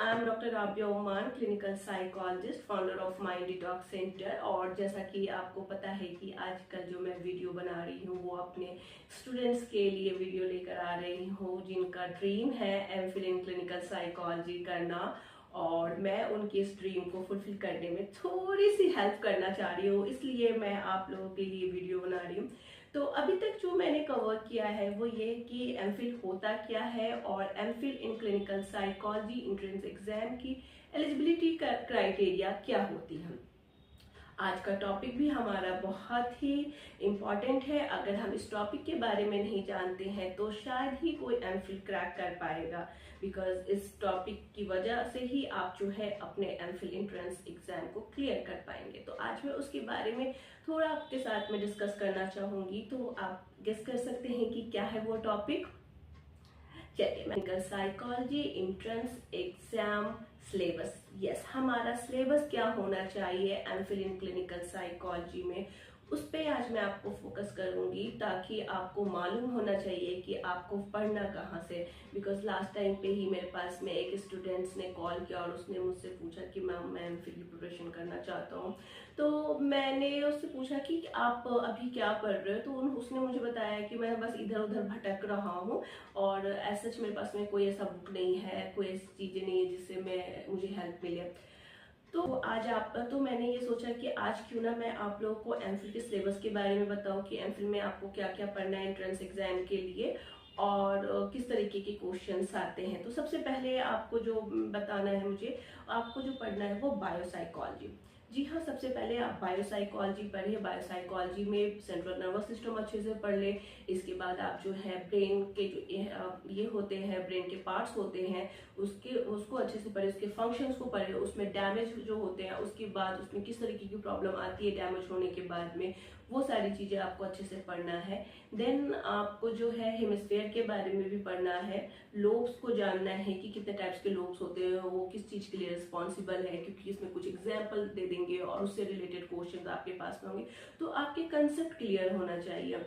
I am doctor Rabia Oman, clinical psychologist, founder of mind detox centre. और जैसा कि आपको पता है कि आजकल जो मैं वीडियो बना रही हूँ वो अपने स्टूडेंट्स के लिए वीडियो लेकर आ रही हूँ जिनका ड्रीम है एमफिल इन क्लिनिकल साइकोलॉजी करना, और मैं उनकी इस ड्रीम को फुलफिल करने में थोड़ी सी हेल्प करना चाह रही हूँ, इसलिए मैं आप लोगों के लिए वीडियो बना रही हूँ। तो अभी तक जो मैंने कवर किया है वो ये कि एमफिल होता क्या है और MPhil in clinical psychology entrance exam की एलिजिबिलिटी क्राइटेरिया क्या होती है। आज का टॉपिक भी हमारा बहुत ही इम्पॉर्टेंट है। अगर हम इस टॉपिक के बारे में नहीं जानते हैं तो शायद ही कोई एमफिल क्रैक कर पाएगा, बिकॉज इस टॉपिक की वजह से ही आप जो है अपने एमफिल एंट्रेंस एग्जाम को क्लियर कर पाएंगे। तो आज मैं उसके बारे में थोड़ा आपके साथ में डिस्कस करना चाहूंगी। तो आप गेस कर सकते हैं कि क्या है वो टॉपिक। चलिए, clinical psychology entrance exam syllabus. Yes, हमारा सिलेबस क्या होना चाहिए एमफिल इन क्लिनिकल साइकोलॉजी में, उस पे आज मैं आपको फोकस करूंगी, ताकि आपको मालूम होना चाहिए कि आपको पढ़ना कहाँ से। बिकॉज लास्ट टाइम पे ही मेरे पास में एक स्टूडेंट्स ने कॉल किया और उसने मुझसे पूछा कि मैम मैं एमफिल की प्रिपरेशन करना चाहता हूँ। तो मैंने उससे पूछा कि आप अभी क्या पढ़ रहे हो। तो उसने मुझे बताया कि मैं बस इधर उधर भटक रहा हूँ और ऐसा मेरे पास में कोई ऐसा बुक नहीं है, कोई ऐसी चीजें नहीं है जिससे मुझे हेल्प मिले। तो मैंने ये सोचा कि आज क्यों ना मैं आप लोगों को एमफिल के सिलेबस के बारे में बताऊं कि एमफिल में आपको क्या क्या पढ़ना है एंट्रेंस एग्जाम के लिए और किस तरीके के क्वेश्चंस आते हैं। तो सबसे पहले आपको जो बताना है मुझे, आपको जो पढ़ना है वो बायोसाइकोलॉजी। जी हाँ, सबसे पहले आप बायोसाइकोलॉजी पढ़िए। बायोसाइकोलॉजी में सेंट्रल नर्वस सिस्टम अच्छे से पढ़ ले। इसके बाद आप जो है ब्रेन के जो ये होते हैं, ब्रेन के पार्ट्स होते हैं, उसको अच्छे से पढ़े, उसके फंक्शंस को पढ़े, उसमें डैमेज जो होते हैं उसके बाद उसमें किस तरीके की प्रॉब्लम आती है डैमेज होने के बाद में, वो सारी चीजें आपको अच्छे से पढ़ना है। देन आपको जो है हेमिस्फेयर के बारे में भी पढ़ना है, लोब्स को जानना है कि कितने टाइप्स के लोब्स होते हैं, वो किस चीज के लिए रिस्पॉन्सिबल है, क्योंकि इसमें कुछ एग्जाम्पल दे देंगे और उससे रिलेटेड क्वेश्चन आपके पास में होंगे। तो आपके कंसेप्ट क्लियर होना चाहिए।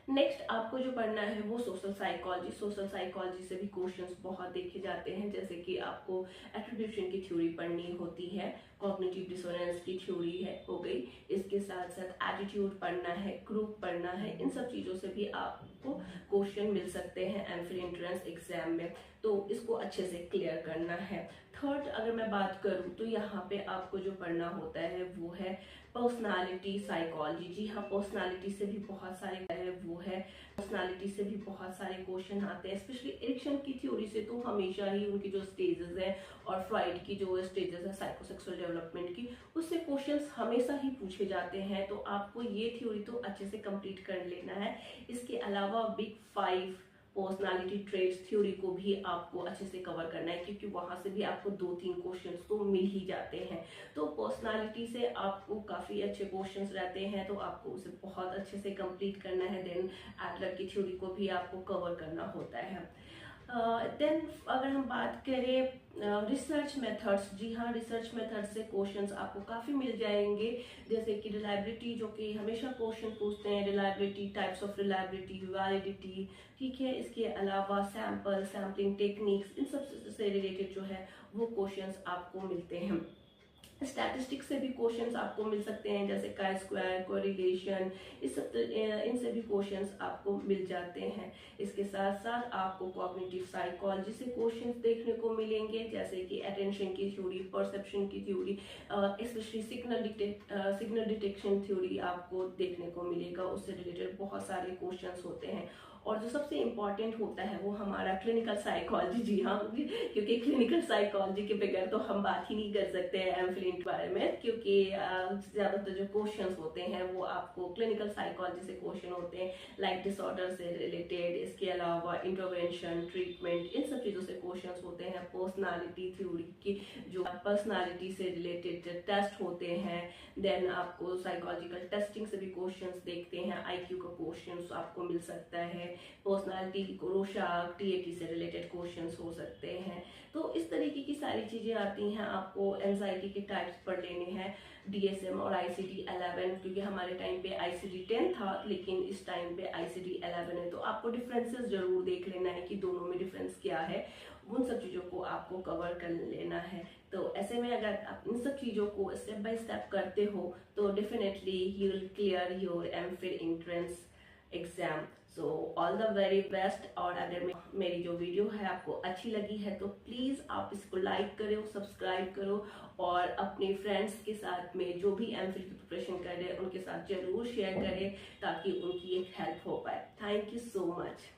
नेक्स्ट आपको जो पढ़ना है वो सोशल साइकोलॉजी। सोशल साइकोलॉजी से भी क्वेश्चंस बहुत देखे जाते हैं, जैसे कि आपको एट्रीब्यूशन की थ्योरी पढ़नी होती है, कॉग्निटिव डिसोनेंस की थ्योरी है हो गई, इसके साथ साथ एटीट्यूड पढ़ना है, ग्रुप पढ़ना है। इन सब चीजों से भी आपको क्वेश्चन मिल सकते हैं एमफिल एंट्रेंस एग्जाम में, तो इसको अच्छे से क्लियर करना है। थर्ड अगर मैं बात करूं तो यहाँ पे आपको जो पढ़ना होता है वो है पर्सनालिटी साइकोलॉजी। जी हाँ, पर्सनालिटी से भी बहुत सारे क्वेश्चन आते हैं, स्पेशली एडिक्शन की थ्योरी से तो हमेशा ही उनकी जो स्टेजेस है और फ्राइड की जो स्टेजेस है साइकोसेक्सुअल डेवलपमेंट की, उससे क्वेश्चंस हमेशा ही पूछे जाते हैं। तो आपको ये थ्योरी तो अच्छे से कंप्लीट कर लेना है। इसके अलावा बिग 5 पर्सनालिटी ट्रेट्स थ्योरी को भी आपको अच्छे से कवर करना है, क्योंकि वहां से भी आपको 2-3 क्वेश्चंस तो मिल ही जाते हैं। तो पर्सनालिटी से आपको काफी अच्छे क्वेश्चंस रहते हैं, तो आपको उसे बहुत अच्छे से कंप्लीट करना है। देन एडलर की थ्योरी को भी आपको कवर करना होता है। देन अगर हम बात करें रिसर्च मेथड्स, जी हाँ, रिसर्च मेथड से क्वेश्चंस आपको काफी मिल जाएंगे, जैसे कि रिलायबिलिटी, जो कि हमेशा क्वेश्चन पूछते हैं, reliability, types of reliability, validity, ठीक है। इसके अलावा सैम्पलिंग टेक्निक्स, इन सब से रिलेटेड जो है वो क्वेश्चंस आपको मिलते हैं। स्टैटिस्टिक्स से भी क्वेश्चंस आपको मिल सकते हैं, जैसे काई स्क्वायर, कोरिलेशन, इनसे भी क्वेश्चंस आपको मिल जाते हैं। इसके साथ साथ आपको कॉग्निटिव साइकोलॉजी से क्वेश्चंस देखने को मिलेंगे, जैसे कि अटेंशन की थ्योरी, परसेप्शन की theory, specially signal detection theory आपको देखने को मिलेगा। उससे रिलेटेड बहुत सारे क्वेश्चंस होते हैं। और जो सबसे इम्पोर्टेंट होता है वो हमारा क्लिनिकल साइकोलॉजी। जी हाँ, क्योंकि क्लिनिकल साइकोलॉजी के बगैर तो हम बात ही नहीं कर सकते हैं एमफिल के बारे में, क्योंकि ज्यादातर जो क्वेश्चंस होते हैं वो आपको क्लिनिकल साइकोलॉजी से क्वेश्चन होते हैं, लाइक डिसऑर्डर से रिलेटेड। इसके अलावा इंटरवेंशन, ट्रीटमेंट, इन सब चीजों से क्वेश्चंस होते हैं। पर्सनालिटी थ्योरी की जो पर्सनालिटी से रिलेटेड टेस्ट होते हैं, देन आपको साइकोलॉजिकल टेस्टिंग से भी क्वेश्चंस देखते हैं, आईक्यू का क्वेश्चंस आपको मिल सकता है। पर्सनालिटी रोशाक, टीएटी से रिलेटेड क्वेश्चंस हो सकते हैं। तो इस तरीके की सारी चीजें आती हैं। आपको एंजाइटी के टाइप्स पढ़ लेने हैं, डीएसएम और आईसीडी-11, क्योंकि हमारे टाइम पे आईसीडी-10 था, लेकिन इस टाइम पे आईसीडी-11 है। तो आपको डिफरेंसेस जरूर देख लेना है कि दोनों में डिफरेंस क्या है। उन सब चीज़ों को आपको कवर कर लेना है। तो ऐसे में अगर आप इन सब चीज़ों को स्टेप बाय स्टेप करते हो तो definitely you will clear your MPhil entrance exam. So all the very best. और अगर मेरी जो वीडियो है आपको अच्छी लगी है तो प्लीज़ आप इसको लाइक करो, सब्सक्राइब करो और अपने फ्रेंड्स के साथ में जो भी एमफिल की प्रिपरेशन कर रहे हैं उनके साथ जरूर शेयर करें ताकि उनकी एक हेल्प हो पाए। Thank you so much.